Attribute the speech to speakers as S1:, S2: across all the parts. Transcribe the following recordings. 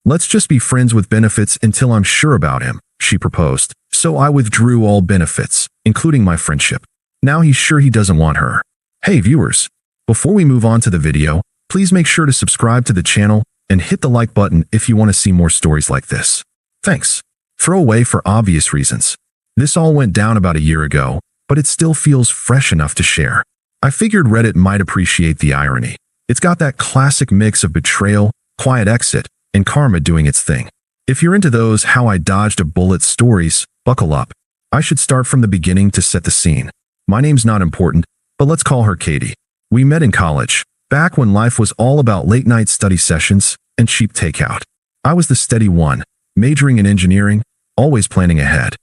S1: Let's just be friends with benefits until I'm sure about him, she proposed. So I withdrew all benefits, including my friendship. Now he's sure he doesn't want her. Hey viewers, before we move on to the video, please make sure to subscribe to the channel and hit the like button if you want to see more stories like this. Thanks. Throwaway for obvious reasons. This all went down about a year ago, but it still feels fresh enough to share. I figured Reddit might appreciate the irony. It's got that classic mix of betrayal, quiet exit, and karma doing its thing. If you're into those how I dodged a bullet stories, buckle up. I should start from the beginning to set the scene. My name's not important, but let's call her Katie. We met in college, back when life was all about late-night study sessions and cheap takeout. I was the steady one, majoring in engineering, always planning ahead.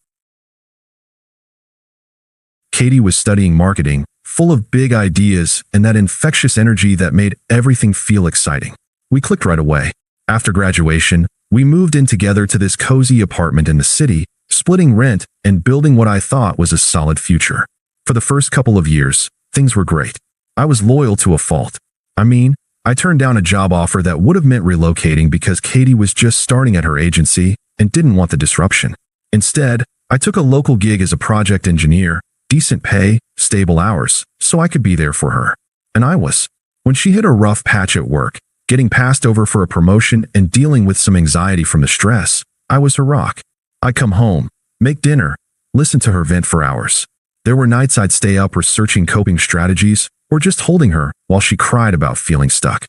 S1: Katie was studying marketing, full of big ideas and that infectious energy that made everything feel exciting. We clicked right away. After graduation, we moved in together to this cozy apartment in the city, splitting rent and building what I thought was a solid future. For the first couple of years, things were great. I was loyal to a fault. I turned down a job offer that would have meant relocating because Katie was just starting at her agency and didn't want the disruption. Instead, I took a local gig as a project engineer, decent pay, stable hours, so I could be there for her. And I was. When she hit a rough patch at work, getting passed over for a promotion and dealing with some anxiety from the stress, I was her rock. I'd come home, make dinner, listen to her vent for hours. There were nights I'd stay up researching coping strategies or just holding her while she cried about feeling stuck.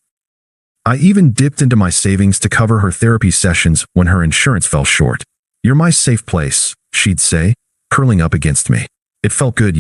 S1: I even dipped into my savings to cover her therapy sessions when her insurance fell short. "You're my safe place," she'd say, curling up against me. It felt good,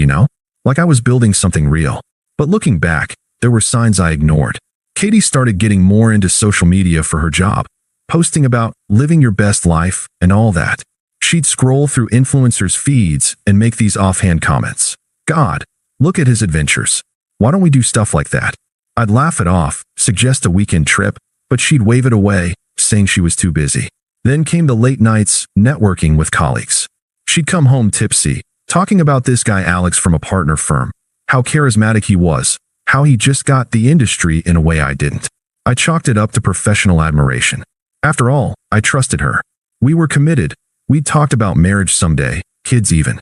S1: like I was building something real. But looking back, there were signs I ignored. Katie started getting more into social media for her job, posting about living your best life and all that. She'd scroll through influencers' feeds and make these offhand comments. "God, look at his adventures. Why don't we do stuff like that?" I'd laugh it off, suggest a weekend trip, but she'd wave it away, saying she was too busy. Then came the late nights, networking with colleagues. She'd come home tipsy, talking about this guy Alex from a partner firm, how charismatic he was, how he just got the industry in a way I didn't. I chalked it up to professional admiration. After all, I trusted her. We were committed. We'd talked about marriage someday, kids even.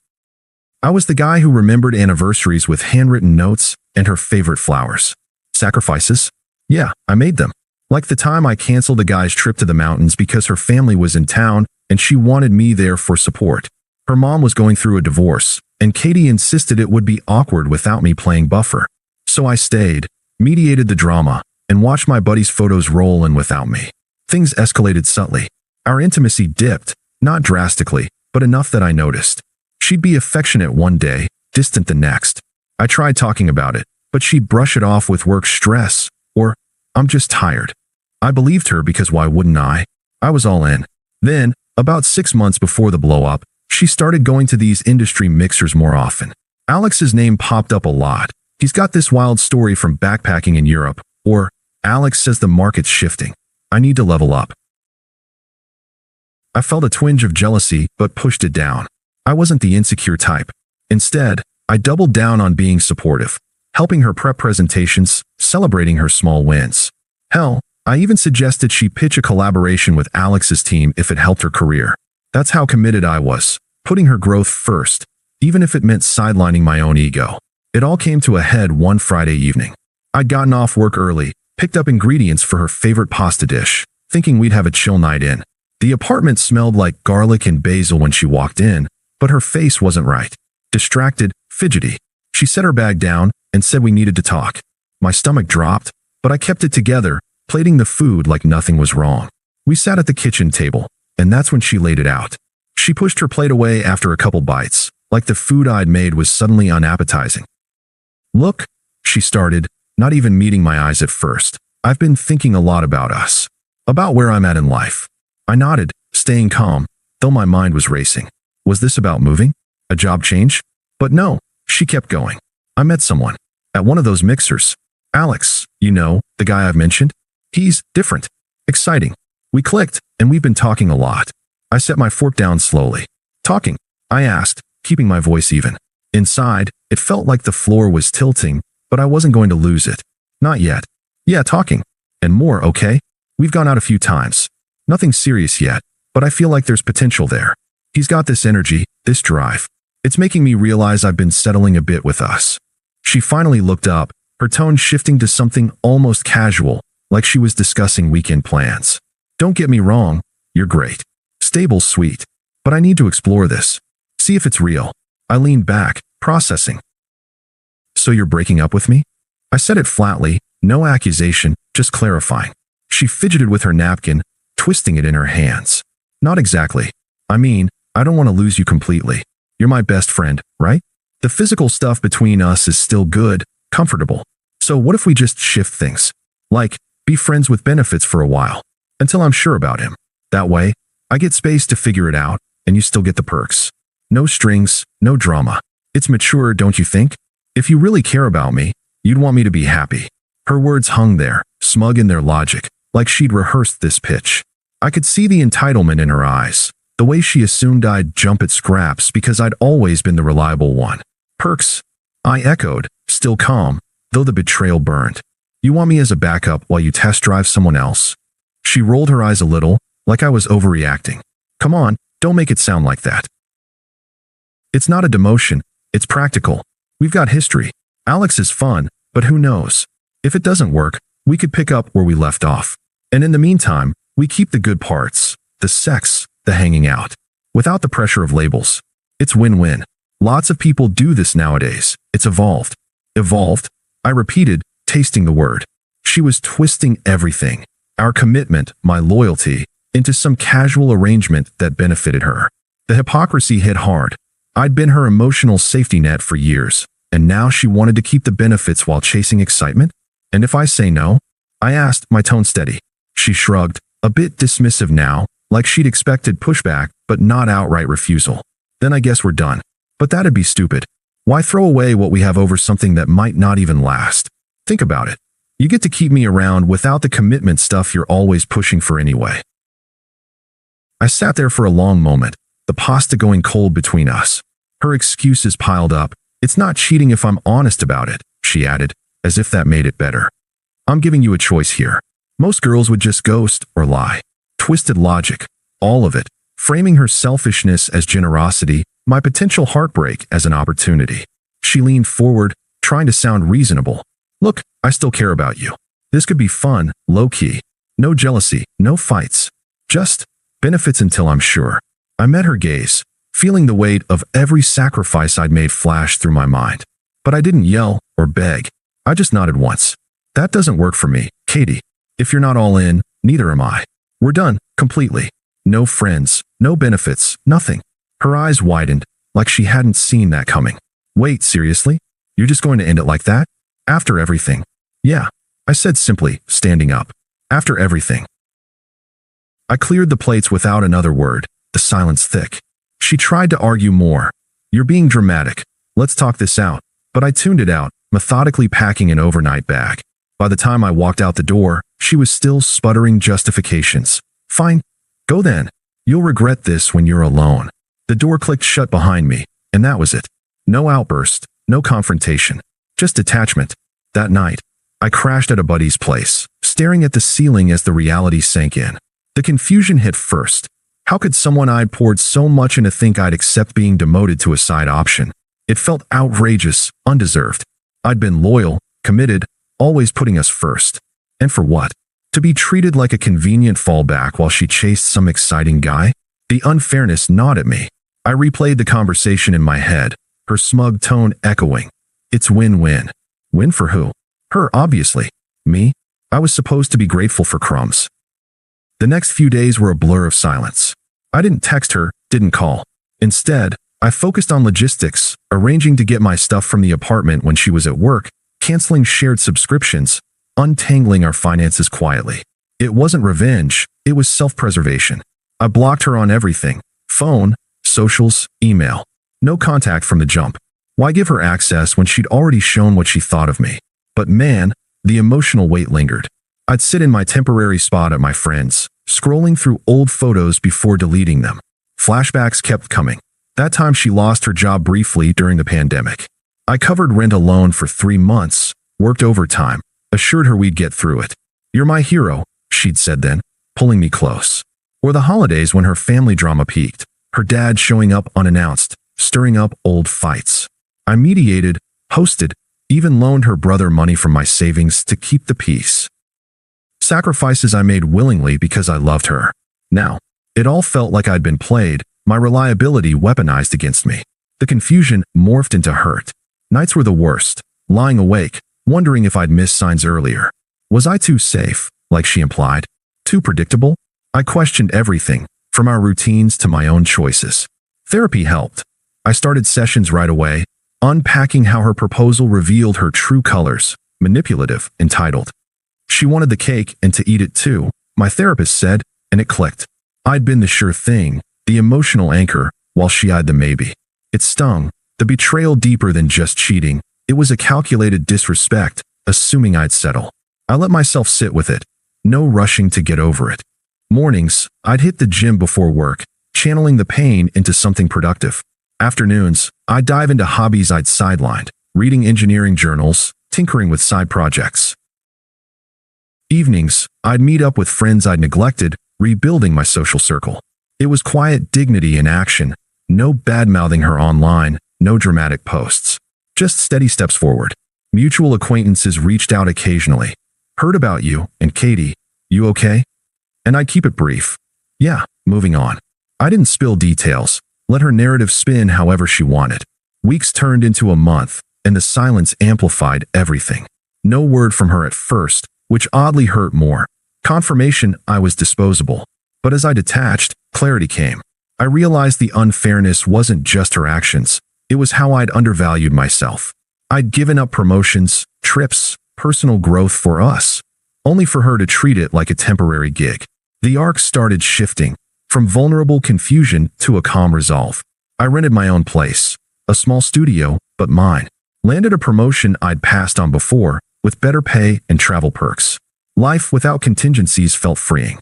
S1: I was the guy who remembered anniversaries with handwritten notes and her favorite flowers. Sacrifices? Yeah, I made them. Like the time I canceled a guy's trip to the mountains because her family was in town and she wanted me there for support. Her mom was going through a divorce, and Katie insisted it would be awkward without me playing buffer. So I stayed, mediated the drama, and watched my buddy's photos roll in without me. Things escalated subtly. Our intimacy dipped, not drastically, but enough that I noticed. She'd be affectionate one day, distant the next. I tried talking about it, but she'd brush it off with work stress, or, "I'm just tired." I believed her because why wouldn't I? I was all in. Then, about 6 months before the blow-up, she started going to these industry mixers more often. Alex's name popped up a lot. He's got this wild story from backpacking in Europe, or, "Alex says the market's shifting. I need to level up." I felt a twinge of jealousy, but pushed it down. I wasn't the insecure type. Instead, I doubled down on being supportive, helping her prep presentations, celebrating her small wins. Hell, I even suggested she pitch a collaboration with Alex's team if it helped her career. That's how committed I was, putting her growth first, even if it meant sidelining my own ego. It all came to a head one Friday evening. I'd gotten off work early, picked up ingredients for her favorite pasta dish, thinking we'd have a chill night in. The apartment smelled like garlic and basil when she walked in, but her face wasn't right. Distracted, fidgety. She set her bag down and said we needed to talk. My stomach dropped, but I kept it together, plating the food like nothing was wrong. We sat at the kitchen table, and that's when she laid it out. She pushed her plate away after a couple bites, like the food I'd made was suddenly unappetizing. "Look," she started, not even meeting my eyes at first. "I've been thinking a lot about us. About where I'm at in life." I nodded, staying calm, though my mind was racing. Was this about moving? A job change? But no, she kept going. "I met someone. At one of those mixers. Alex, the guy I've mentioned? He's different. Exciting. We clicked, and we've been talking a lot." I set my fork down slowly. "Talking?" I asked, keeping my voice even. Inside, it felt like the floor was tilting, but I wasn't going to lose it. "Not yet." "Yeah, talking. And more, okay? We've gone out a few times." Nothing serious yet, but I feel like there's potential there. He's got this energy, this drive. It's making me realize I've been settling a bit with us." She finally looked up, her tone shifting to something almost casual, like she was discussing weekend plans. "Don't get me wrong, you're great. Stable, sweet. But I need to explore this. See if it's real." I leaned back, processing. "So you're breaking up with me?" I said it flatly, no accusation, just clarifying. She fidgeted with her napkin, twisting it in her hands. "Not exactly. I mean, I don't want to lose you completely. You're my best friend, right? The physical stuff between us is still good, comfortable. So what if we just shift things? Like, be friends with benefits for a while, until I'm sure about him. That way, I get space to figure it out, and you still get the perks. No strings, no drama. It's mature, don't you think? If you really care about me, you'd want me to be happy." Her words hung there, smug in their logic, like she'd rehearsed this pitch. I could see the entitlement in her eyes, the way she assumed I'd jump at scraps because I'd always been the reliable one. "Perks?" I echoed, still calm, though the betrayal burned. "You want me as a backup while you test drive someone else?" She rolled her eyes a little, like I was overreacting. "Come on, don't make it sound like that. It's not a demotion, it's practical. We've got history. Alex is fun, but who knows? If it doesn't work, we could pick up where we left off. And in the meantime, we keep the good parts, the sex, the hanging out, without the pressure of labels. It's win-win. Lots of people do this nowadays. It's evolved." "Evolved?" I repeated, tasting the word. She was twisting everything, our commitment, my loyalty, into some casual arrangement that benefited her. The hypocrisy hit hard. I'd been her emotional safety net for years, and now she wanted to keep the benefits while chasing excitement? And if I say no? I asked, my tone steady. She shrugged, a bit dismissive now, like she'd expected pushback, but not outright refusal. "Then I guess we're done. But that'd be stupid. Why throw away what we have over something that might not even last? Think about it. You get to keep me around without the commitment stuff you're always pushing for anyway." I sat there for a long moment, the pasta going cold between us. Her excuses piled up. "It's not cheating if I'm honest about it," she added, as if that made it better. "I'm giving you a choice here. Most girls would just ghost or lie." Twisted logic, all of it, framing her selfishness as generosity, my potential heartbreak as an opportunity. She leaned forward, trying to sound reasonable. "Look, I still care about you. This could be fun, low-key. No jealousy, no fights. Just benefits until I'm sure." I met her gaze, feeling the weight of every sacrifice I'd made flash through my mind. But I didn't yell or beg. I just nodded once. "That doesn't work for me, Katie. If you're not all in, neither am I. We're done, completely. No friends, no benefits, nothing." Her eyes widened, like she hadn't seen that coming. "Wait, seriously? You're just going to end it like that? After everything?" "Yeah," I said simply, standing up. "After everything." I cleared the plates without another word, the silence thick. She tried to argue more. "You're being dramatic. Let's talk this out." But I tuned it out, methodically packing an overnight bag. By the time I walked out the door, she was still sputtering justifications. "Fine. Go then. You'll regret this when you're alone." The door clicked shut behind me, and that was it. No outburst, no confrontation, just detachment. That night, I crashed at a buddy's place, staring at the ceiling as the reality sank in. The confusion hit first. How could someone I'd poured so much into think I'd accept being demoted to a side option? It felt outrageous, undeserved. I'd been loyal, committed, always putting us first. And for what? To be treated like a convenient fallback while she chased some exciting guy? The unfairness gnawed at me. I replayed the conversation in my head, her smug tone echoing. It's win-win. Win for who? Her, obviously. Me? I was supposed to be grateful for crumbs. The next few days were a blur of silence. I didn't text her, didn't call. Instead, I focused on logistics, arranging to get my stuff from the apartment when she was at work, canceling shared subscriptions, untangling our finances quietly. It wasn't revenge, it was self-preservation. I blocked her on everything: phone, socials, email. No contact from the jump. Why give her access when she'd already shown what she thought of me? But man, the emotional weight lingered. I'd sit in my temporary spot at my friend's, scrolling through old photos before deleting them. Flashbacks kept coming. That time she lost her job briefly during the pandemic. I covered rent alone for 3 months, worked overtime, assured her we'd get through it. "You're my hero," she'd said then, pulling me close. Or the holidays when her family drama peaked, her dad showing up unannounced, stirring up old fights. I mediated, hosted, even loaned her brother money from my savings to keep the peace. Sacrifices I made willingly because I loved her. Now, it all felt like I'd been played, my reliability weaponized against me. The confusion morphed into hurt. Nights were the worst, lying awake, wondering if I'd missed signs earlier. Was I too safe, like she implied? Too predictable? I questioned everything, from our routines to my own choices. Therapy helped. I started sessions right away, unpacking how her proposal revealed her true colors, manipulative, entitled. She wanted the cake and to eat it too, my therapist said, and it clicked. I'd been the sure thing, the emotional anchor, while she eyed the maybe. It stung, the betrayal deeper than just cheating. It was a calculated disrespect, assuming I'd settle. I let myself sit with it, no rushing to get over it. Mornings, I'd hit the gym before work, channeling the pain into something productive. Afternoons, I'd dive into hobbies I'd sidelined, reading engineering journals, tinkering with side projects. Evenings, I'd meet up with friends I'd neglected, rebuilding my social circle. It was quiet dignity in action, no bad-mouthing her online, no dramatic posts. Just steady steps forward. Mutual acquaintances reached out occasionally. Heard about you, and Katie, you okay? And I'd keep it brief. Yeah, moving on. I didn't spill details, let her narrative spin however she wanted. Weeks turned into a month, and the silence amplified everything. No word from her at first, which oddly hurt more. Confirmation I was disposable. But as I detached, clarity came. I realized the unfairness wasn't just her actions. It was how I'd undervalued myself. I'd given up promotions, trips, personal growth for us, only for her to treat it like a temporary gig. The arc started shifting, from vulnerable confusion to a calm resolve. I rented my own place, a small studio, but mine. Landed a promotion I'd passed on before, with better pay and travel perks. Life without contingencies felt freeing.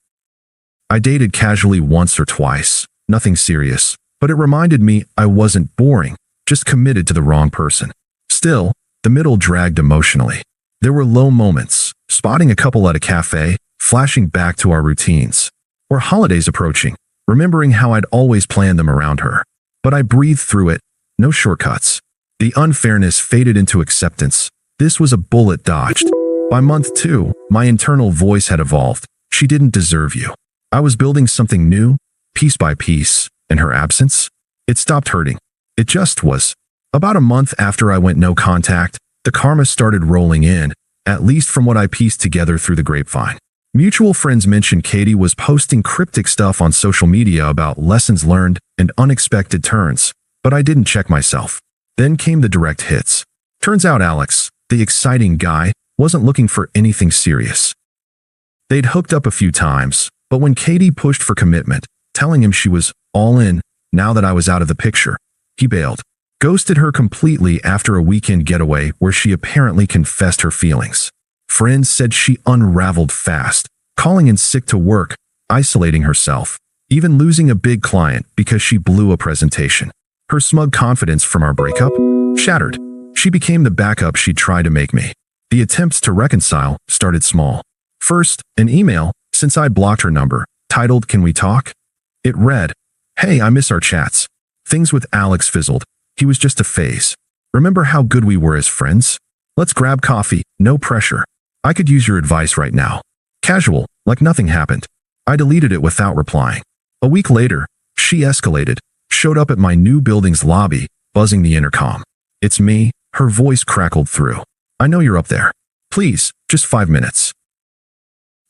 S1: I dated casually once or twice, nothing serious, but it reminded me I wasn't boring, just committed to the wrong person. Still, the middle dragged emotionally. There were low moments, spotting a couple at a cafe, flashing back to our routines, or holidays approaching, remembering how I'd always planned them around her. But I breathed through it, no shortcuts. The unfairness faded into acceptance. This was a bullet dodged. By month 2, my internal voice had evolved. She didn't deserve you. I was building something new, piece by piece, in her absence. It stopped hurting. It just was. About a month after I went no contact, the karma started rolling in, at least from what I pieced together through the grapevine. Mutual friends mentioned Katie was posting cryptic stuff on social media about lessons learned and unexpected turns, but I didn't check myself. Then came the direct hits. Turns out Alex, the exciting guy, wasn't looking for anything serious. They'd hooked up a few times, but when Katie pushed for commitment, telling him she was all in, now that I was out of the picture, he bailed. Ghosted her completely after a weekend getaway where she apparently confessed her feelings. Friends said she unraveled fast, calling in sick to work, isolating herself, even losing a big client because she blew a presentation. Her smug confidence from our breakup shattered. She became the backup she'd tried to make me. The attempts to reconcile started small. First, an email, since I blocked her number, titled "Can we talk?" It read, "Hey, I miss our chats. Things with Alex fizzled. He was just a phase. Remember how good we were as friends? Let's grab coffee, no pressure. I could use your advice right now." Casual, like nothing happened. I deleted it without replying. A week later, she escalated, showed up at my new building's lobby, buzzing the intercom. "It's me," her voice crackled through. "I know you're up there. Please, just 5 minutes."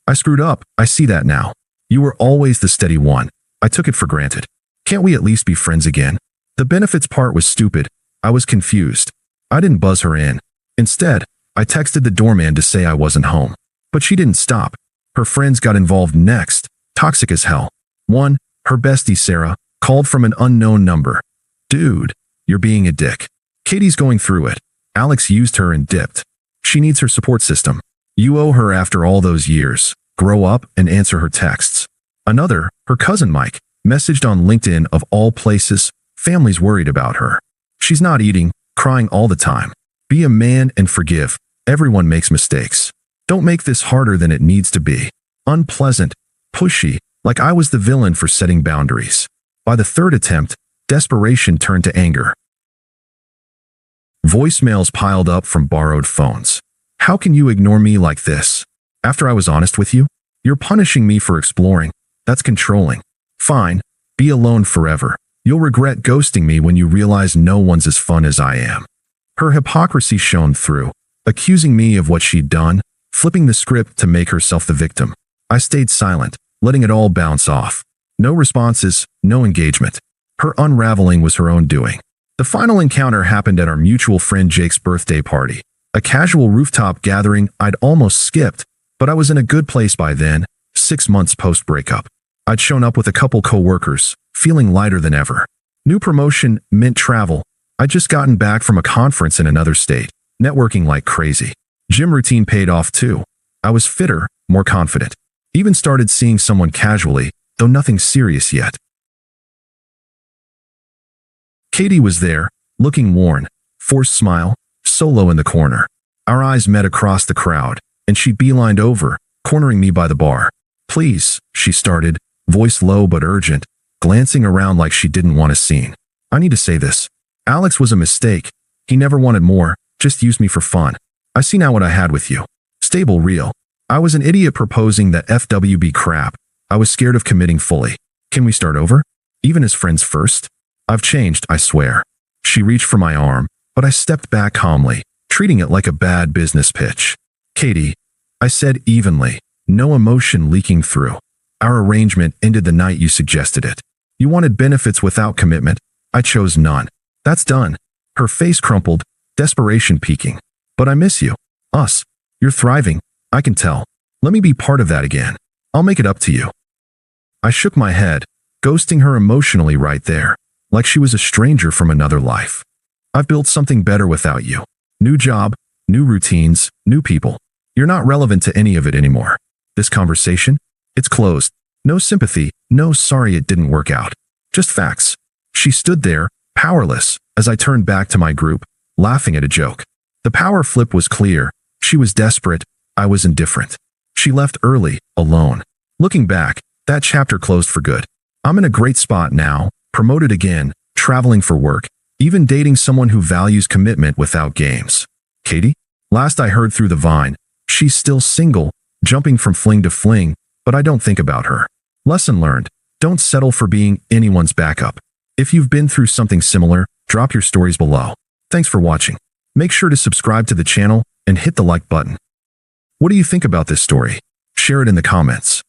S1: "I screwed up, I see that now. You were always the steady one. I took it for granted. Can't we at least be friends again?" The benefits part was stupid. I was confused. I didn't buzz her in. Instead, I texted the doorman to say I wasn't home. But she didn't stop. Her friends got involved next, toxic as hell. One, her bestie Sarah, called from an unknown number. "Dude, you're being a dick. Katie's going through it. Alex used her and dipped. She needs her support system. You owe her after all those years. Grow up and answer her texts." Another, her cousin Mike, messaged on LinkedIn of all places, "Family's worried about her. She's not eating, crying all the time. Be a man and forgive. Everyone makes mistakes. Don't make this harder than it needs to be." Unpleasant, pushy, like I was the villain for setting boundaries. By the third attempt, desperation turned to anger. Voicemails piled up from borrowed phones. How can you ignore me like this? After I was honest with you? You're punishing me for exploring. That's controlling. Fine, be alone forever. You'll regret ghosting me when you realize no one's as fun as I am. Her hypocrisy shone through, accusing me of what she'd done, flipping the script to make herself the victim. I stayed silent, letting it all bounce off. No responses, no engagement. Her unraveling was her own doing. The final encounter happened at our mutual friend Jake's birthday party, a casual rooftop gathering I'd almost skipped, but I was in a good place by then, 6 months post-breakup. I'd shown up with a couple co-workers, feeling lighter than ever. New promotion meant travel. I'd just gotten back from a conference in another state, networking like crazy. Gym routine paid off too. I was fitter, more confident. Even started seeing someone casually, though nothing serious yet. Katie was there, looking worn, forced smile, solo in the corner. Our eyes met across the crowd, and she beelined over, cornering me by the bar. "Please," she started, voice low but urgent, glancing around like she didn't want a scene. "I need to say this. Alex was a mistake. He never wanted more, just used me for fun. I see now what I had with you. Stable, real. I was an idiot proposing that FWB crap. I was scared of committing fully. Can we start over? Even as friends first? I've changed, I swear." She reached for my arm, but I stepped back calmly, treating it like a bad business pitch. "Katie," I said evenly, no emotion leaking through. "Our arrangement ended the night you suggested it. You wanted benefits without commitment. I chose none. That's done." Her face crumpled, desperation peaking. "But I miss you. Us. You're thriving. I can tell. Let me be part of that again. I'll make it up to you." I shook my head, ghosting her emotionally right there, like she was a stranger from another life. "I've built something better without you. New job, new routines, new people. You're not relevant to any of it anymore. This conversation? It's closed. No sympathy, no sorry it didn't work out. Just facts." She stood there, powerless, as I turned back to my group, laughing at a joke. The power flip was clear. She was desperate. I was indifferent. She left early, alone. Looking back, that chapter closed for good. I'm in a great spot now, promoted again, traveling for work, even dating someone who values commitment without games. Katie? Last I heard through the vine, she's still single, jumping from fling to fling, but I don't think about her. Lesson learned: don't settle for being anyone's backup. If you've been through something similar, drop your stories below. Thanks for watching. Make sure to subscribe to the channel and hit the like button. What do you think about this story? Share it in the comments.